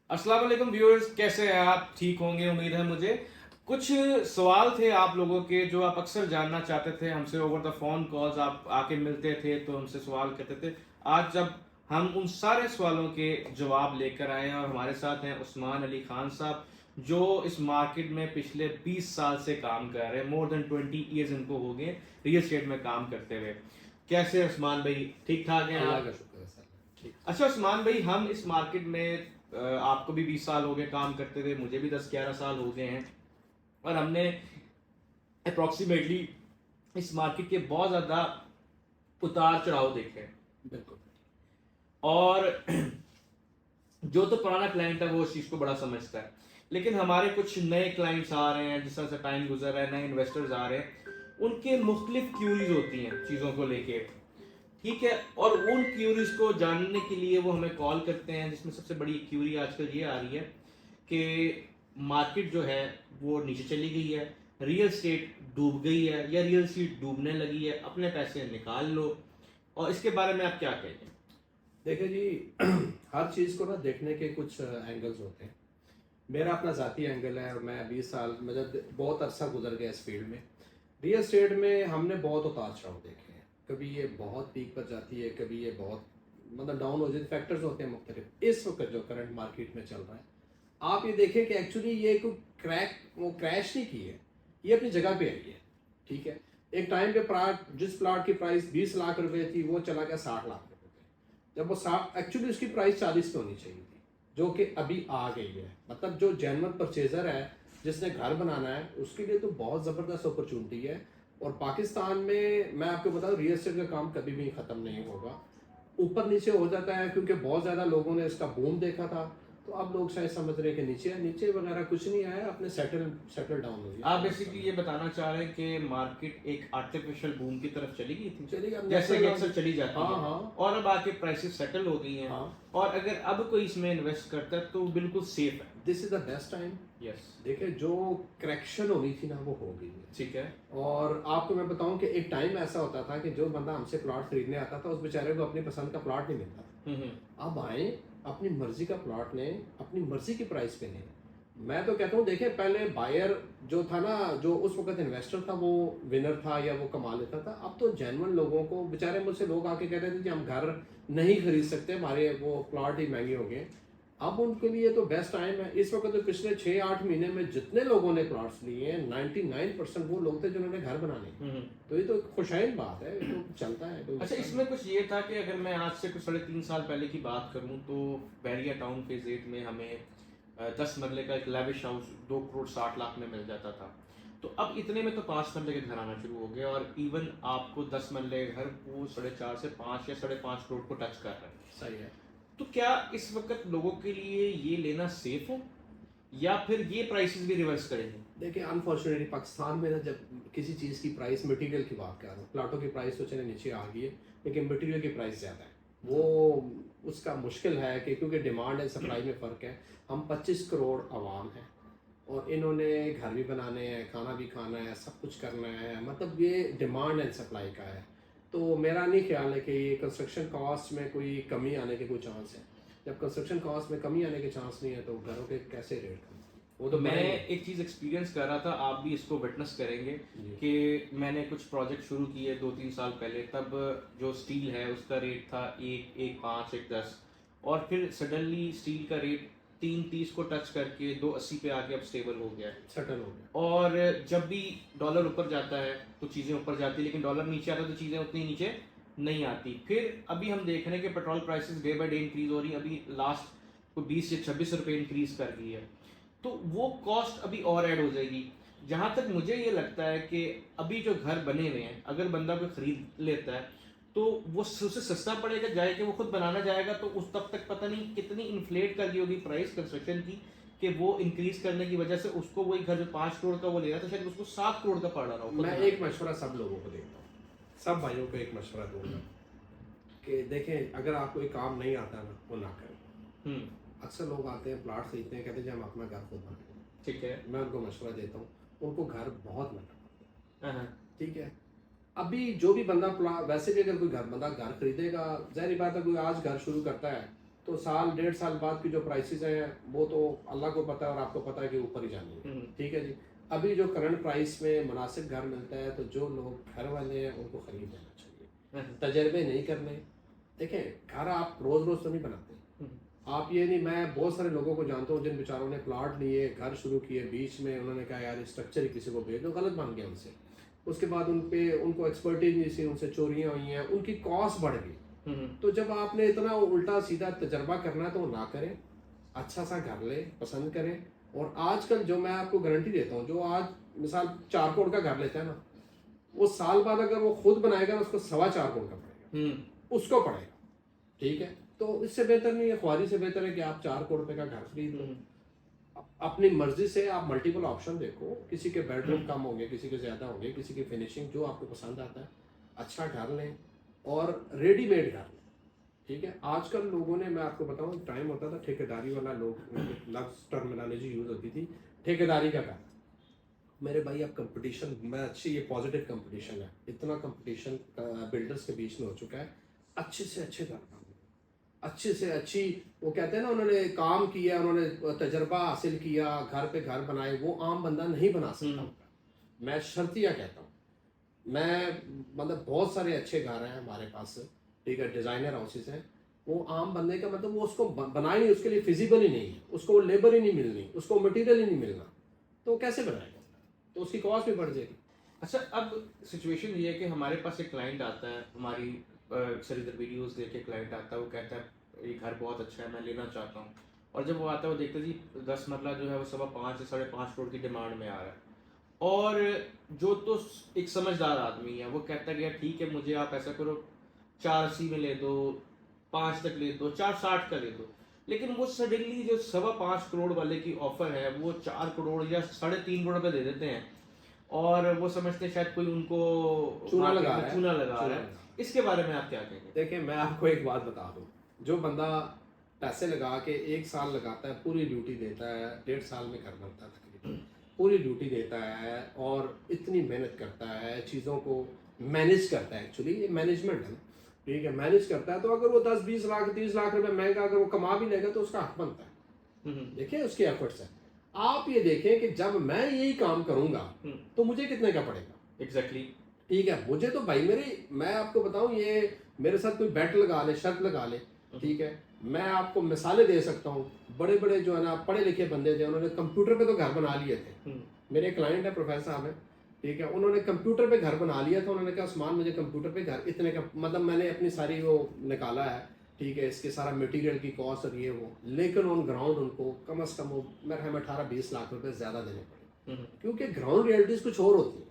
अस्सलाम वालेकुम व्यूअर्स, कैसे हैं आप? ठीक होंगे उम्मीद है मुझे। कुछ सवाल थे आप लोगों के जो आप अक्सर जानना चाहते थे हमसे ओवर द फोन कॉल्स, आप आके मिलते थे तो हमसे सवाल करते थे। आज जब हम उन सारे सवालों के जवाब लेकर आए हैं और हमारे साथ हैं उस्मान अली खान साहब, जो इस मार्केट में पिछले 20 साल से काम कर रहे हैं। मोर देन 20 ईयर्स इनको हो गए रियल एस्टेट में काम करते हुए। कैसे हैं उस्मान भाई? ठीक ठाक हैं अल्लाह आप? का शुक्र है सर। ठीक। अच्छा उस्मान भाई, हम इस मार्केट में आपको भी 20 साल हो गए काम करते हुए, मुझे भी 10-11 साल हो गए हैं और हमने अप्रोक्सीमेटली इस मार्केट के बहुत ज़्यादा उतार चढ़ाव देखे हैं। बिल्कुल। और जो तो पुराना क्लाइंट है वो इस चीज़ को बड़ा समझता है, लेकिन हमारे कुछ नए क्लाइंट्स आ रहे हैं, जिस तरह से टाइम गुजर रहा है, नए इन्वेस्टर्स आ रहे हैं, उनके मुख्तलिफ क्यूरीज होती हैं चीज़ों को लेके। ठीक है, और उन क्यूरीज को जानने के लिए वो हमें कॉल करते हैं, जिसमें सबसे बड़ी क्यूरी आजकल ये आ रही है कि मार्केट जो है वो नीचे चली गई है, रियल स्टेट डूब गई है या रियल स्टेट डूबने लगी है, अपने पैसे निकाल लो। और इसके बारे में आप क्या कहेंगे? देखिए जी, हर चीज़ को ना देखने के कुछ एंगल्स होते हैं। मेरा अपना ज़ाती एंगल है और मैं 20 साल मतलब बहुत अरसा गुजर गया इस फील्ड में। रियल एस्टेट में हमने बहुत उतार चढ़ाव देखे हैं। कभी ये बहुत पीक पर जाती है, कभी ये बहुत मतलब डाउन हो जाती है। फैक्टर्स होते हैं मुख्तलिफ। इस वक्त जो करंट मार्केट में चल रहा है, आप ये देखें कि एक्चुअली ये कोई क्रैश नहीं की है, ये अपनी जगह पे आई है। ठीक है। एक टाइम पे जिस प्लाट की प्राइस 20 लाख रुपए थी वो चला गया 60 लाख रुपए पे। जब वो 60, एक्चुअली उसकी प्राइस 40 पे होनी चाहिए थी, जो कि अभी आ गई है। मतलब जो जेन्युइन परचेजर है, जिसने घर बनाना है, उसके लिए तो बहुत ज़बरदस्त अपॉर्चुनिटी है। और पाकिस्तान में मैं आपको बताऊं, रियल एस्टेट का काम कभी भी ख़त्म नहीं होगा। ऊपर नीचे हो जाता है क्योंकि बहुत ज़्यादा लोगों ने इसका बूम देखा था। तो अब लोग शायद समझ रहे हैं कि नीचे है, नीचे वगैरह कुछ नहीं आया, अपने सेटल डाउन हो आप गया। बेसिकली ये बताना चाह रहे हैं कि मार्केट एक आर्टिफिशियल बूम की तरफ चली गई थी, चलिए अब जैसे कि अक्सर नेचुरल। चली जाती हाँ है, हाँ और अब आके प्राइसेस सेटल हो गई हैं, हाँ। और अगर अब कोई इसमें इन्वेस्ट करता है तो बिल्कुल सेफ है। This is the best time. Yes. देखिए, जो करेक्शन होनी थी ना वो हो गई है। ठीक है। और आपको मैं बताऊं कि एक टाइम ऐसा होता था कि जो बंदा हमसे प्लॉट खरीदने आता था, उस बेचारे को अपनी पसंद का प्लॉट नहीं मिलता था। अब आए, अपनी मर्जी का प्लॉट ने अपनी मर्जी की प्राइस पे लें। मैं तो कहता हूँ, देखिए पहले बायर जो था ना, जो उस वक्त इन्वेस्टर था, वो विनर था या वो कमा लेता था। अब तो जेन्युइन लोगों को, बेचारे मुझसे लोग आके कहते थे कि हम घर नहीं खरीद सकते, हमारे वो प्लॉट ही महंगे हो गए। अब उनके लिए तो बेस्ट टाइम है इस वक्त। तो पिछले 6-8 महीने में जितने लोगों ने प्लॉट्स लिए हैं, 99% वो लोग थे जिन्होंने घर बनाने। तो ये तो एक खुशहाल बात है, ये तो चलता है कोई अच्छा, मसला इसमें कुछ ये था कि अगर मैं आज से कुछ 3.5 साल पहले की बात करूं तो बैरिया टाउन फेज 8 में हमें 10 मरले का एक लेविश हाउस 2 करोड़ 60 लाख में मिल जाता था। तो अब इतने में तो 5 मरले के घर आना शुरू हो गए, और इवन आपको 10 मरले का घर वो 4.5 से 5 या 5.5 करोड़ को टच कर रहा है। नहीं। सही है। तो क्या इस वक्त लोगों के लिए ये लेना सेफ है, या फिर ये प्राइसेस भी रिवर्स करेंगे? देखिए, अनफॉर्चुनेटली पाकिस्तान में ना, जब किसी चीज़ की प्राइस, मटेरियल की बात कर रहा हूँ, प्लाटों की प्राइस तो चले नीचे आ गई है, लेकिन मटेरियल की प्राइस ज़्यादा है। वो उसका मुश्किल है कि क्योंकि डिमांड एंड सप्लाई में फ़र्क है। हम 25 करोड़ आवाम हैं और इन्होंने घर भी बनाने हैं, खाना भी खाना है, सब कुछ करना है। मतलब ये डिमांड एंड सप्लाई का है। तो मेरा नहीं ख्याल है कि ये कंस्ट्रक्शन कॉस्ट में कोई कमी आने के कोई चांस है। जब कंस्ट्रक्शन कॉस्ट में कमी आने के चांस नहीं है तो घरों के कैसे रेट कम? वो तो मैं बढ़ेंगे। एक चीज़ एक्सपीरियंस कर रहा था, आप भी इसको विटनेस करेंगे जी। कि मैंने कुछ प्रोजेक्ट शुरू किए 2-3 साल पहले। तब जो स्टील है उसका रेट था 1.5 1.10, और फिर सडनली स्टील का रेट 3.30 को टच करके 2.80 पे आके अब स्टेबल हो गया है। सेटल हो गया। और जब भी डॉलर ऊपर जाता है तो चीज़ें ऊपर जाती है, लेकिन डॉलर नीचे आता है तो चीज़ें उतनी नीचे नहीं आती। फिर अभी हम देख रहे हैं कि petrol prices day by day increase हो रही है। अभी लास्ट को 20 से 26 रुपये इंक्रीज कर दी है, तो वो कॉस्ट अभी और ऐड हो जाएगी। जहाँ तक मुझे ये लगता है कि अभी जो घर बने हुए हैं, अगर बंदा कोई खरीद लेता है तो वो उसे सस्ता पड़ेगा, जाए कि वो खुद बनाना जाएगा तो उस तब तक पता नहीं कितनी इन्फ्लेट कर दी होगी प्राइस कंस्ट्रक्शन की, कि वो इंक्रीज करने की वजह से उसको वही घर जो 5 करोड़ का वो ले रहा था शायद उसको 7 करोड़ का पड़ रहा हो। मैं एक मशवरा सब लोगों को देता हूँ, सब भाइयों को एक मशवरा दूंगा कि देखें, अगर आपको एक काम नहीं आता ना, वो ना करें। अक्सर लोग आते हैं, प्लाट खरीदते हैं, कहते हैं जी हम अपना घर खुद बनाएंगे। ठीक है। मैं उनको मशवरा देता हूँ, उनको घर बहुत महंगा। हाँ। ठीक है। अभी जो भी बंदा वैसे भी अगर कोई बंदा घर खरीदेगा, जाहिर बात है, कोई आज घर शुरू करता है तो साल 1.5 साल बाद की जो प्राइसेस हैं वो तो अल्लाह को पता है और आपको पता है कि ऊपर ही जानी है। ठीक है जी। अभी जो करंट प्राइस में मुनासिब घर मिलता है तो जो लोग घर वाले हैं उनको खरीद लेना चाहिए, तजर्बे नहीं करने। देखें घर आप रोज़ रोज़ तो नहीं बनाते, आप ये नहीं, मैं बहुत सारे लोगों को जानता हूँ जिन बेचारों ने प्लाट लिए, घर शुरू किए, बीच में उन्होंने कहा यार स्ट्रक्चर ही किसी को भेज दो, गलत बन गया उनसे। उसके बाद उनको एक्सपर्टीज नहीं थी, उनसे चोरियां हुई हैं, उनकी कॉस्ट बढ़ गई। तो जब आपने इतना उल्टा सीधा तजर्बा करना है तो ना करें, अच्छा सा घर ले, पसंद करें। और आजकल जो मैं आपको गारंटी देता हूँ, जो आज मिसाल 4 करोड़ का घर लेता है ना, वो साल बाद अगर वो खुद बनाएगा ना उसको 4.25 करोड़ का पड़ेगा, उसको पड़ेगा। ठीक है, तो इससे बेहतर नहीं है, ख्वारी से बेहतर है कि आप 4 करोड़ रुपए का घर खरीद लो। अपनी मर्जी से आप मल्टीपल ऑप्शन देखो, किसी के बेडरूम कम होंगे, किसी के ज़्यादा होंगे, किसी की फिनिशिंग जो आपको पसंद आता है, अच्छा घर लें और रेडीमेड घर लें। ठीक है, आजकल लोगों ने, मैं आपको बताऊं, टाइम होता था ठेकेदारी वाला, लोग लफ्ज़ टर्मिनोलॉजी यूज़ होती थी ठेकेदारी का घर। मेरे भाई अब कंपटीशन में अच्छी, ये पॉजिटिव कंपटीशन है, इतना कंपटीशन बिल्डर्स के बीच में हो चुका है, अच्छे से अच्छे घर बनाओ, अच्छे से अच्छी, वो कहते हैं ना, उन्होंने काम किया, उन्होंने तजर्बा हासिल किया, घर पे घर बनाए, वो आम बंदा नहीं बना सकता। मैं शर्तिया कहता हूँ, मैं मतलब बहुत सारे अच्छे घर हैं हमारे पास, ठीक है, डिज़ाइनर हाउसेस हैं, वो आम बंदे का मतलब वो उसको बना ही नहीं, उसके लिए फिजिबल ही नहीं है, उसको वो लेबर ही नहीं मिलनी, उसको मटेरियल ही नहीं मिलना, तो कैसे बनाएगा, तो उसकी कॉस्ट भी बढ़ जाएगी। अच्छा, अब सिचुएशन ये है कि हमारे पास एक क्लाइंट आता है, हमारी अक्सर इधर वीडियोस देख के क्लाइंट आता है, वो कहता है ये घर बहुत अच्छा है, मैं लेना चाहता हूँ। और जब वो आता है वो देखते जी 10 मरला जो है वो 5.25 से 5.5 करोड़ की डिमांड में आ रहा है। और जो तो एक समझदार आदमी है वो कहता है कि यार ठीक है, मुझे आप ऐसा करो 480 में ले दो, 5 तक ले दो, 460 का ले दो। लेकिन वो सडनली जो 5.25 करोड़ वाले की ऑफर है वो 4 करोड़ या 3.5 करोड़ पे दे देते हैं, और वो समझते हैं शायद कोई उनको चूना लगा रहा है, चूना लगा रहा है। इसके बारे में आप क्या कहेंगे? देखिए, मैं आपको एक बात बता दूं, जो बंदा पैसे लगा के 1 साल लगाता है, पूरी ड्यूटी देता है, 1.5 साल में घर बनता है तकरीबन, पूरी ड्यूटी देता है और इतनी मेहनत करता है, चीज़ों को मैनेज करता है, एक्चुअली ये मैनेजमेंट है ना, ठीक है, मैनेज करता है, तो अगर वो 10-20 लाख 30 लाख रुपए महंगा अगर वो कमा भी लेगा तो उसका हक बनता है। देखिए उसके एफर्ट्स है। आप ये देखें कि जब मैं यही काम करूंगा तो मुझे कितने का पड़ेगा। एग्जैक्टली। ठीक है, मुझे तो भाई मैं आपको बताऊं, ये मेरे साथ कोई बेट लगा ले, शर्त लगा ले, ठीक है, मैं आपको मिसालें दे सकता हूँ। बड़े बड़े जो है ना पढ़े लिखे बंदे थे, उन्होंने कंप्यूटर पे तो घर बना लिए थे। मेरे क्लाइंट है प्रोफेसर साहब है, ठीक है, उन्होंने कंप्यूटर पे घर बना लिया था। उन्होंने कहा उस्मान मुझे कंप्यूटर पे घर इतने का, मतलब मैंने अपनी सारी वो निकाला है, ठीक है, इसके सारा मटेरियल की कॉस्ट और ये वो, लेकिन ऑन ग्राउंड उनको कम से कम मेरे हमें 18-20 लाख रुपए ज़्यादा देने पड़े, क्योंकि ग्राउंड रियलिटीज़ कुछ और होती है।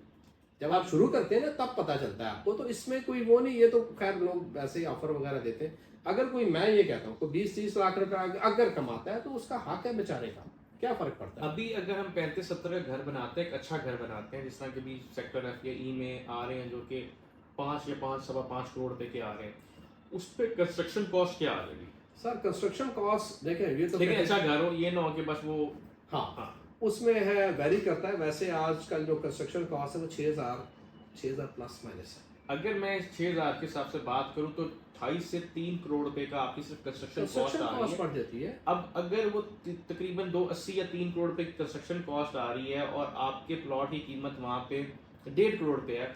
जब आप शुरू करते हैं ना तब पता चलता है आपको, तो इसमें कोई वो नहीं, ये तो खैर लोग वैसे ही ऑफर वगैरह देते हैं। अगर कोई, मैं ये कहता हूँ, कोई 20-30 लाख रुपए अगर कमाता है तो उसका हक है बेचारे का, क्या फर्क पड़ता है। अभी अगर हम 35-70 घर बनाते हैं, एक अच्छा घर बनाते हैं, जिस तरह के भी सेक्टर एफ या ई में आ रहे हैं, जो कि 5 या 5.25 करोड़ रुपए के आ रहे हैं, उस पर कंस्ट्रक्शन कॉस्ट क्या आ जाएगी? सर कंस्ट्रक्शन कॉस्ट देखें, ये तो लेकिन अच्छा घर हो, ये ना हो कि बस वो, हाँ उसमें है, वेरी करता है। वैसे आजकल जो कंस्ट्रक्शन कॉस्ट है वो 6,000 प्लस माइनस है। अगर मैं 6,000 के हिसाब से बात करूं तो 2.5 से 3 करोड़ रुपए का आपकी सिर्फ कंस्ट्रक्शन कॉस्ट पड़ जाती है। अब अगर वो तकरीबन 280 या 3 करोड़ रुपए की कंस्ट्रक्शन कॉस्ट आ रही है और आपके प्लॉट की कीमत वहां पे 1.5 करोड़ पे है,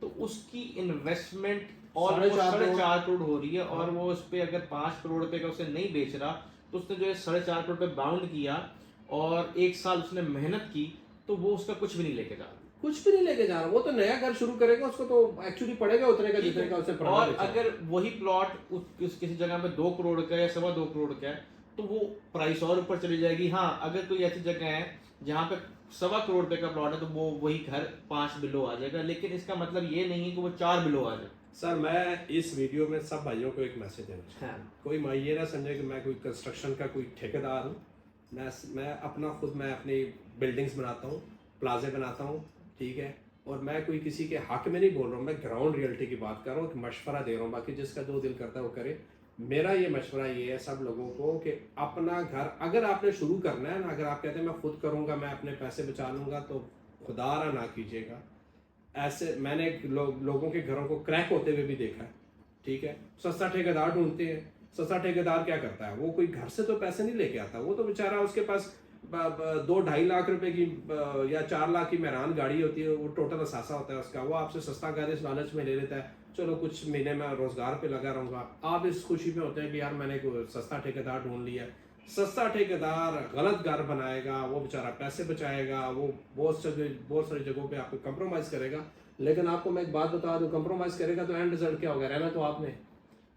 तो उसकी इन्वेस्टमेंट और 4.5 करोड़ हो रही है, और वो उस पर अगर 5 करोड़ रुपए का उसे नहीं बेच रहा, तो उसने जो है 4.5 करोड़ रुपए बाउंड किया और 1 साल उसने मेहनत की, तो वो उसका कुछ भी नहीं लेके जा रहा, कुछ भी नहीं लेके जा रहा। वो तो नया घर शुरू करेगा, उसको तो एक्चुअली पड़ेगा उतने का जितने का उसे पड़ा। और अगर वही प्लॉट किसी जगह में 2 करोड़ का या 2.25 करोड़ का है, तो वो प्राइस और ऊपर चली जाएगी। हाँ, अगर कोई ऐसी जगह है जहाँ पे 2.25 करोड़ रुपए का प्लॉट है, तो वो वही घर 5 बिलो आ जाएगा, लेकिन इसका मतलब ये नहीं है कि वो 4 बिलो आ जाए। सर मैं इस वीडियो में सब भाइयों को एक मैसेज देना चाहता हूँ। कोई मैं ये ना समझे कि मैं कोई कंस्ट्रक्शन का कोई ठेकेदार हूँ। मैं अपनी बिल्डिंग्स बनाता हूँ, प्लाजे बनाता हूँ, ठीक है, और मैं कोई किसी के हक में नहीं बोल रहा हूँ, मैं ग्राउंड रियलिटी की बात कर रहा हूँ, कि मशवरा दे रहा हूँ। बाकी जिसका जो दिल करता है वो करे। मेरा ये मशवरा ये है सब लोगों को कि अपना घर अगर आपने शुरू करना है ना, अगर आप कहते हैं मैं खुद करूँगा, मैं अपने पैसे बचा लूँगा, तो खुदारा ना कीजिएगा। ऐसे मैंने लोगों के घरों को क्रैक होते हुए भी देखा है, ठीक है, सस्ता ठेकेदार ढूंढते हैं, सस्ता ठेकेदार क्या करता है, वो कोई घर से तो पैसे नहीं लेके आता, वो तो बेचारा उसके पास 2-2.5 लाख रुपए की या 4 लाख की मेहरान गाड़ी होती है, वो टोटल असासा होता है उसका, वो आपसे सस्ता गाड़ी इस लालच में ले लेता है, चलो कुछ महीने में रोजगार पे लगा रहूंगा। आप इस खुशी में होते हैं कि यार मैंने कोई सस्ता ठेकेदार ढूंढ लिया। सस्ता ठेकेदार गलत घर बनाएगा, वो बेचारा पैसे बचाएगा, वो बहुत सारी जगहों पे आपको कंप्रोमाइज करेगा, लेकिन आपको मैं एक बात बता दूं, कंप्रोमाइज करेगा तो एंड रिजल्ट क्या होगा, रहना तो आपने,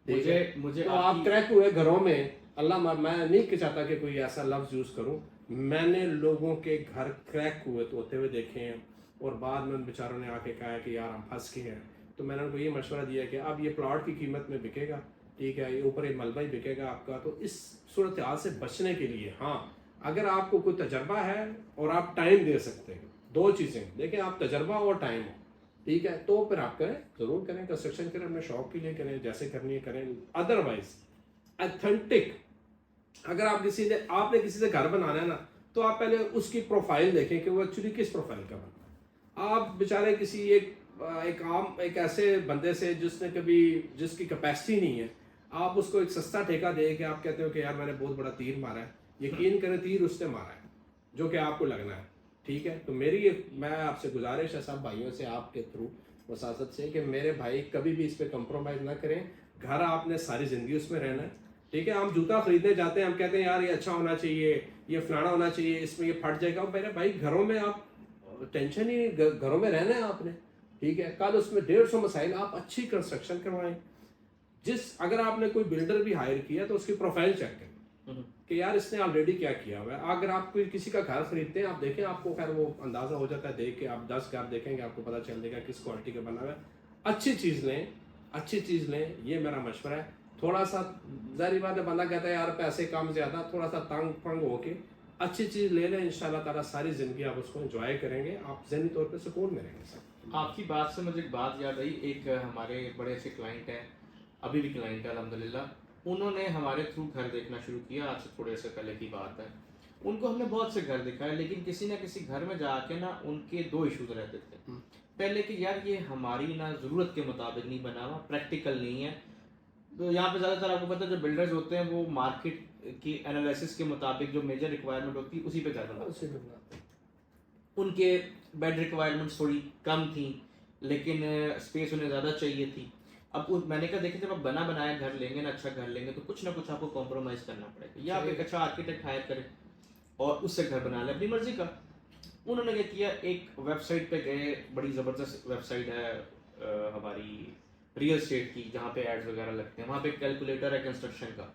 ठीक है। मुझे तो आप क्रैक हुए घरों में, मैं नहीं चाहता कि कोई ऐसा लफ्ज यूज करूं, मैंने लोगों के घर क्रैक हुए तो होते हुए देखे हैं, और बाद में उन बेचारों ने आके कहा कि यार हम फंस गए हैं। तो मैंने उनको ये मशवरा दिया कि अब ये प्लॉट की कीमत में बिकेगा, ठीक है, ये ऊपर ये मलबा ही बिकेगा आपका। तो इस सूरत हाल से बचने के लिए, हाँ, अगर आपको कोई तजर्बा है और आप टाइम दे सकते हैं, दो चीज़ें देखें, आप तजर्बा और टाइम हो, ठीक है, तो फिर आप करें, ज़रूर करें, कंस्ट्रक्शन करें, अपने शौक के लिए करें, जैसे करनी है करें। अदरवाइज ऑथेंटिक, अगर आपने किसी से घर बनाना है ना, तो आप पहले उसकी प्रोफाइल देखें कि वो एक्चुअली किस प्रोफाइल का बनता है। आप बेचारे किसी एक ऐसे बंदे से जिसकी कैपेसिटी नहीं है, आप उसको एक सस्ता ठेका दे के आप कहते हो कि यार मैंने बहुत बड़ा तीर मारा है, यकीन करें तीर उसने मारा है जो कि आपको लगना है, ठीक है। तो मैं आपसे गुजारिश है सब भाइयों से, आपके थ्रू वसासत से, कि मेरे भाई कभी भी इस पे कंप्रोमाइज़ ना करें। घर आपने सारी ज़िंदगी उसमें रहना है, ठीक है। हम जूता खरीदने जाते हैं, हम कहते हैं यार ये अच्छा होना चाहिए, ये फलाना होना चाहिए, इसमें ये फट जाएगा। मेरे भाई घरों में आप टेंशन ही नहीं, घरों में रहना है आपने, ठीक है। कल उसमें 150 मसाइल, आप अच्छी कंस्ट्रक्शन करवाएं। अगर आपने कोई बिल्डर भी हायर किया तो उसकी प्रोफाइल चेक करें कि यार इसने ऑलरेडी क्या किया हुआ है। अगर आप कोई किसी का घर खरीदते हैं, आप देखें, आपको खैर वो अंदाजा हो जाता है, देख के आप 10 घर देखेंगे आपको पता चल जाएगा किस क्वालिटी का बना हुआ है। अच्छी चीज़ लें, ये मेरा मशवरा है। थोड़ा सा जाहिर बात है, बंदा कहता है यार पैसे कम ज़्यादा, थोड़ा सा तंग पंग होके अच्छी चीज़ ले लें, इंशाल्लाह ताला सारी ज़िंदगी आप उसको एंजॉय करेंगे, आप ज़हनी तौर पे सुकून में रहेंगे। सब आपकी बात से मुझे एक बात याद आई। एक हमारे बड़े अच्छे क्लाइंट हैं, अभी भी क्लाइंट है अल्हम्दुलिल्लाह। उन्होंने हमारे थ्रू घर देखना शुरू किया, आज से थोड़े से पहले की बात है। उनको हमने बहुत से घर दिखाए, लेकिन किसी ना किसी घर में जाके ना उनके दो इश्यूज रहते थे। पहले कि यार ये हमारी ना ज़रूरत के मुताबिक नहीं बना हुआ, प्रैक्टिकल नहीं है। तो यहाँ पे ज़्यादातर आपको पता है जो बिल्डर्स होते हैं वो मार्केट की एनालिसिस के मुताबिक जो मेजर रिक्वायरमेंट होती है उसी पे घर बनाते हैं। उनके बेड रिक्वायरमेंट्स थोड़ी कम थी, लेकिन स्पेस उन्हें ज़्यादा चाहिए थी। अब मैंने कहा देखिए, जब आप बना बनाया घर लेंगे ना, अच्छा घर लेंगे, तो कुछ ना कुछ आपको कॉम्प्रोमाइज़ करना पड़ेगा। या आप एक अच्छा आर्किटेक्ट हायर करें और उससे घर बना लें अपनी मर्जी का। उन्होंने क्या किया, एक वेबसाइट पे गए, बड़ी ज़बरदस्त वेबसाइट है हमारी रियल एस्टेट की, जहाँ पे एड्स वगैरह लगते हैं। वहाँ पे कैलकुलेटर है कंस्ट्रक्शन का।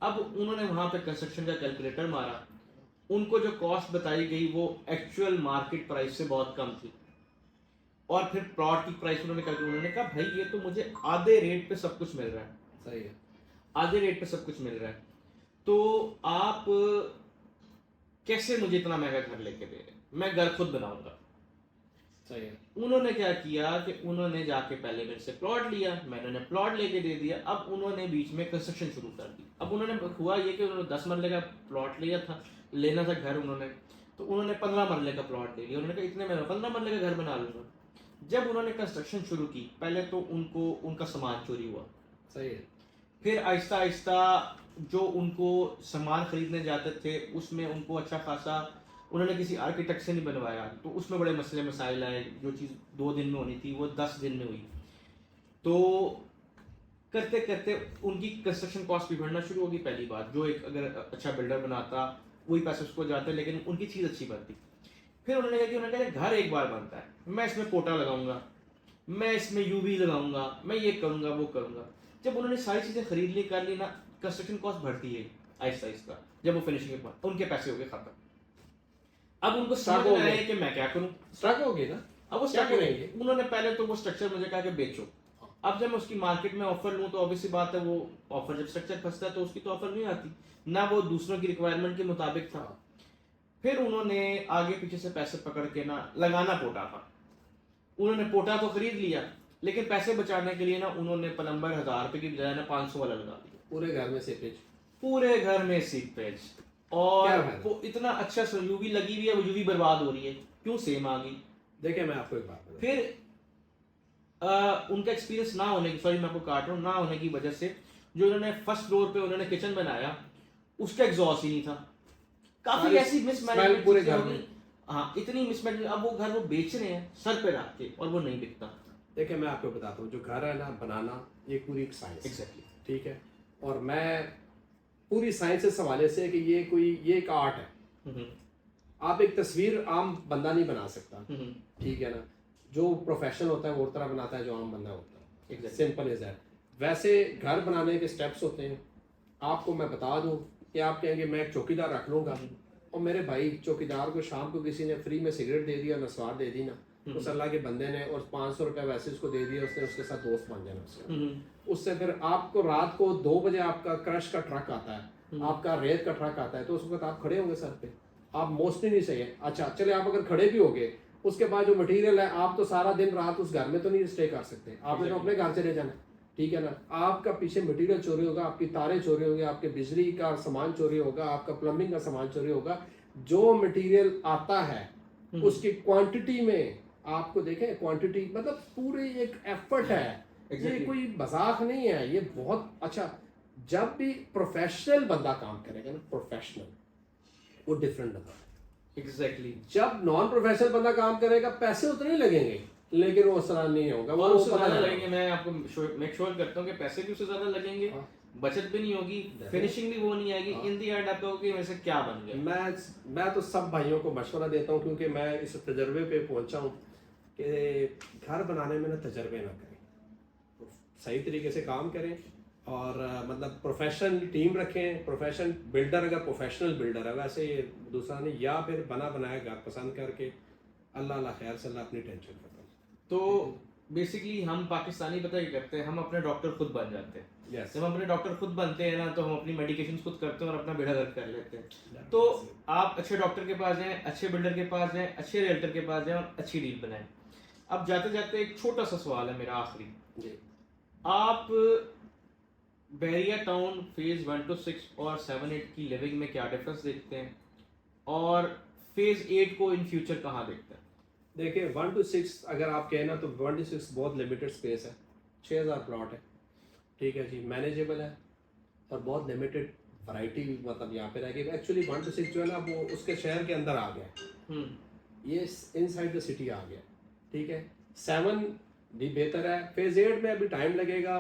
अब उन्होंने वहाँ पे कंस्ट्रक्शन का कैलकुलेटर मारा, उनको जो कॉस्ट बताई गई वो एक्चुअल मार्केट प्राइस से बहुत कम थी। और फिर प्लॉट की प्राइस उन्होंने कहा भाई ये तो मुझे आधे रेट पे सब कुछ मिल रहा है। सही है, आधे रेट पे सब कुछ मिल रहा है, तो आप कैसे मुझे इतना महंगा घर लेके दे रहे हैं, मैं घर खुद बनाऊंगा। सही है। उन्होंने क्या किया कि उन्होंने जाके पहले मेरे से प्लॉट लिया, मैंने उन्हें प्लॉट लेके दे दिया। अब उन्होंने बीच में कंस्ट्रक्शन शुरू कर दी। अब उन्होंने हुआ ये कि उन्होंने 10 मरले का प्लॉट लेना था घर उन्होंने, तो उन्होंने 15 मरले का प्लॉट ले लिया। उन्होंने कहा इतने में 15 मरले का घर बना लूंगा। जब उन्होंने कंस्ट्रक्शन शुरू की, पहले तो उनका सामान चोरी हुआ। सही है। फिर आहिस्ता आहिस्ता जो उनको सामान खरीदने जाते थे उसमें उनको अच्छा खासा, उन्होंने किसी आर्किटेक्ट से नहीं बनवाया, तो उसमें बड़े मसले मसाइल आए। जो चीज़ 2 दिन में होनी थी वो 10 दिन में हुई। तो करते करते उनकी कंस्ट्रक्शन कॉस्ट भी बढ़ना शुरू होगी। पहली बात, जो एक अगर अच्छा बिल्डर बनाता वही पैसे उसको जाते, लेकिन उनकी चीज़ अच्छी बनती। फिर उन्होंने कहा कि उन्होंने कहा घर एक बार बनता है, मैं इसमें पोटा लगाऊंगा, मैं इसमें यूवी लगाऊंगा, मैं ये करूंगा वो करूंगा। जब उन्होंने सारी चीज़ें खरीद ली कर ली ना, कंस्ट्रक्शन कॉस्ट बढ़ती है आहिस्ता आहिस्ता। जब वो फिनिशिंग के बाद उनके पैसे हो गए खत्म। अब उनको समझ में आया कि मैं क्या करूं, स्ट्रक हो गई ना। अब वो क्या स्ट्रक करेंगे? उन्होंने पहले तो वो स्ट्रक्चर मुझे कहा कि बेचो। अब जब मैं उसकी मार्केट में ऑफर लूं तो ऑब्वियसली बात है, वो ऑफर जब स्ट्रक्चर फंसता है तो उसकी तो ऑफर नहीं आती ना, वो दूसरों की रिक्वायरमेंट के मुताबिक था। फिर उन्होंने आगे पीछे से पैसे पकड़ के ना लगाना पोटा था। उन्होंने पोटा तो खरीद लिया, लेकिन पैसे बचाने के लिए ना उन्होंने प्लम्बर 1000 रुपए की बजाय ना 500 वाला लगा दिया। पूरे घर में सीपेज, पूरे घर में सीपेज, और वो इतना अच्छा यूवी लगी हुई है, वो यूवी बर्बाद हो रही है, क्यों? सेम आ गई। देखिए मैं आपको एक बात बताऊं, फिर उनका एक्सपीरियंस ना होने की, सॉरी मैं आपको काट रहा हूँ, ना होने की वजह से जो उन्होंने फर्स्ट फ्लोर पे उन्होंने किचन बनाया उसका एग्जॉस्ट ही नहीं था। काफी सारी ऐसी smell मिसमैनेजमेंट पूरे चीजें घर होगी। में। हाँ, इतनी मिसमैनेजमेंट, अब वो घर वो बेच रहे हैं सर पे रख के और वो नहीं बिकता। देखिए मैं आपको बताता हूँ, जो घर है ना बनाना, ये पूरी एक साइंस है, एग्जैक्टली। ठीक है। और मैं पूरी साइंस इस हवाले से कि ये एक आर्ट है। आप एक तस्वीर आम बंदा नहीं बना सकता, ठीक है ना। जो प्रोफेशनल होता है वो तरह बनाता है जो आम बंदा होता है, Exactly. Simple is that. वैसे घर बनाने के स्टेप्स होते हैं। आपको मैं बता दूं कि आप कहेंगे मैं एक चौकीदार रख लूंगा, और मेरे भाई चौकीदार को शाम को किसी ने फ्री में सिगरेट दे दिया, नस्वार दे दी ना, उस अल्लाह के बंदे ने, और 500 रुपया वैसे उसको दे दिया, उसने उसके साथ दोस्त बन जाना उससे फिर आपको रात को 2 बजे आपका क्रश का ट्रक आता है, आपका रेत का ट्रक आता है, तो उस वक्त आप खड़े होंगे सर पे, आप मोस्टली नहीं सही है। अच्छा चले आप अगर खड़े भी होगे, उसके बाद जो मटेरियल है आप तो सारा दिन रात उस घर में तो नहीं स्टे कर सकते, आपने तो अपने घर चले जाना, ठीक है ना। आपका पीछे मटेरियल चोरी होगा, आपकी तारें चोरी होंगी, आपके बिजली का सामान चोरी होगा, आपका प्लम्बिंग का सामान चोरी होगा। जो मटेरियल आता है उसकी क्वांटिटी में आपको देखें, क्वांटिटी मतलब पूरी एक एफर्ट है, ये कोई मजाक नहीं है, ये बहुत अच्छा। जब भी प्रोफेशनल बंदा काम करेगा ना, प्रोफेशनल, वो डिफरेंट बंदा है। एग्जैक्टली। जब नॉन प्रोफेशनल बंदा काम करेगा पैसे उतने ही लगेंगे, लेकिन वो असर नहीं होगा, और वो उससे पता ज्यादा नहीं लगेंगे। मैं आपको मेक श्योर करता हूँ कि पैसे भी उससे ज्यादा लगेंगे, हाँ। बचत भी नहीं होगी, फिनिशिंग भी वो नहीं आएगी। इन दी एंड आप कहोगे मेरे से क्या बन गया। मैं तो सब भाइयों को मशवरा देता हूँ, क्योंकि मैं इस तजर्बे पे पहुंचा हूँ कि घर बनाने में ना तजर्बे ना करें, सही तरीके से काम करें, और मतलब प्रोफेशनल टीम रखें, प्रोफेशनल बिल्डर अगर प्रोफेशनल बिल्डर है, वैसे ये दूसरा नहीं, या फिर बना बनाया घर पसंद करके अल्लाह अल्लाह खैर से अल्लाह अपनी टेंशन खत्म। तो बेसिकली हम पाकिस्तानी पता क्या करते हैं, हम अपने डॉक्टर खुद बन जाते हैं। Yes. जब हम अपने डॉक्टर खुद बनते हैं ना, तो हम अपनी मेडिकेशन खुद करते हैं और अपना बेड़ा गर्क कर लेते हैं। तो आप अच्छे डॉक्टर के पास जाएं, अच्छे बिल्डर के पास जाएं, अच्छे रियल्टर के पास जाएं और अच्छी डील बनाएं। अब जाते जाते एक छोटा सा सवाल है मेरा आखिरी जी। आप बहरिया टाउन फेज 1 to 6 और 7-8 की लिविंग में क्या डिफरेंस देखते हैं, और फेज 8 को इन फ्यूचर कहाँ देखते हैं? देखिए 1 to 6 अगर आप कहें ना, तो 1 to 6 बहुत लिमिटेड स्पेस है, 6000 प्लॉट है, ठीक है जी, मैनेजेबल है, और बहुत लिमिटेड वैरायटी मतलब यहाँ पे रहेगी। एक्चुअली 1 to 6 जो है ना, वो उसके शहर के अंदर आ गया, ये इनसाइड द सिटी आ गया, ठीक है। 7 भी बेहतर है, फेज 8 में अभी टाइम लगेगा,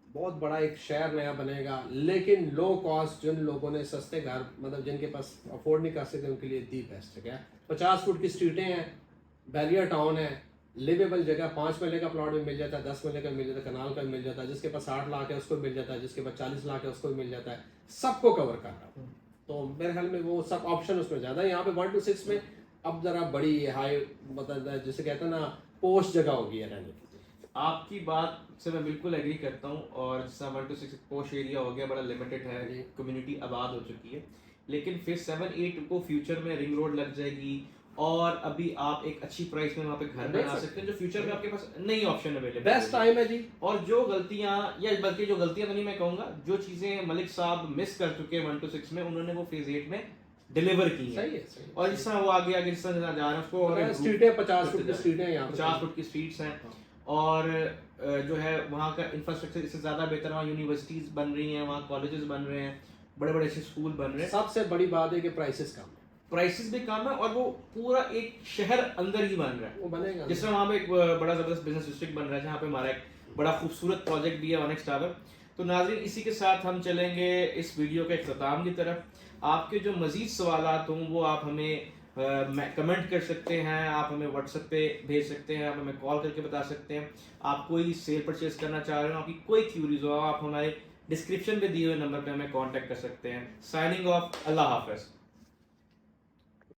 बहुत बड़ा एक शहर नया बनेगा, लेकिन लो कॉस्ट, जिन लोगों ने सस्ते घर मतलब जिनके पास अफोर्ड नहीं कर सकते उनके लिए दी बेस्ट जगह है। 50 फुट की स्ट्रीटें हैं, बैरियर टाउन है, लिवेबल जगह, 5 मरले का प्लॉट भी मिल जाता है, 10 मरले का मिल जाता है, कनाल का भी मिल जाता है, जिसके पास 60 लाख है उसको भी मिल जाता है, जिसके पास 40 लाख है उसको भी मिल जाता है, सबको कवर कर रहा है। तो मेरे ख्याल में वो सब ऑप्शन उसमें ज़्यादा है। यहाँ पे 1 to 6 में अब ज़रा बड़ी हाई मतलब जिसे कहते हैं ना पोस्ट जगह होगी है रहने की। आपकी बात से मैं बिल्कुल एग्री करता हूँ, और जैसा 1 to 6 पोश एरिया हो गया, बड़ा लिमिटेड है, कम्युनिटी आबाद हो चुकी है। लेकिन फिर 7-8 को फ्यूचर में रिंग रोड लग जाएगी, और अभी आप एक अच्छी प्राइस में वहाँ पे घर बना सकते हैं, जो फ्यूचर में आपके पास नई ऑप्शन अवेलेबल बेस्ट टाइम है जी। और जो गलतियाँ, या बल्कि जो गलतियाँ तो नहीं मैं कहूँगा, जो चीज़ें मलिक साहब मिस कर चुके हैं 1 to 6 में, उन्होंने वो फेज 8 में डिलीवर की है। सही है। और जिस तरह वो आगे आगे जिस तरह जा रहे हैं उसको, और स्ट्रीटें 50 फुट की स्ट्रीटें यहाँ 50 फुट की स्ट्रीट्स हैं, और जो है वहाँ का इंफ्रास्ट्रक्चर इससे ज़्यादा बेहतर, वहाँ यूनिवर्सिटीज़ बन रही हैं, वहाँ कॉलेजेस बन रहे हैं, बड़े बड़े अच्छे स्कूल बन रहे हैं। सबसे बड़ी बात है कि प्राइसेस कम है, प्राइसेस भी कम है, और वो पूरा एक शहर अंदर ही बन रहा है। वो बनेगा। जिस तरह वहाँ पे एक बड़ा ज़बरदस्त बिजनेस डिस्ट्रिक्ट बन रहा है, जहाँ पे हमारा एक बड़ा खूबसूरत प्रोजेक्ट भी है, ऑनेक्स टावर। तो नाज़रीन, इसी के साथ हम चलेंगे इस वीडियो के इख्तिताम की तरफ। आपके जो मज़ीद सवालात हों वो आप हमें कमेंट कर सकते हैं, आप हमें व्हाट्सएप पे भेज सकते हैं, आप हमें कॉल करके बता सकते हैं। आप कोई सेल परचेज करना चाह रहे हो, आपकी कोई क्यूरीज हो, आप हमारे डिस्क्रिप्शन पे दिए हुए नंबर पे हमें कांटेक्ट कर सकते हैं। साइनिंग ऑफ, अल्लाह हाफ़िज़।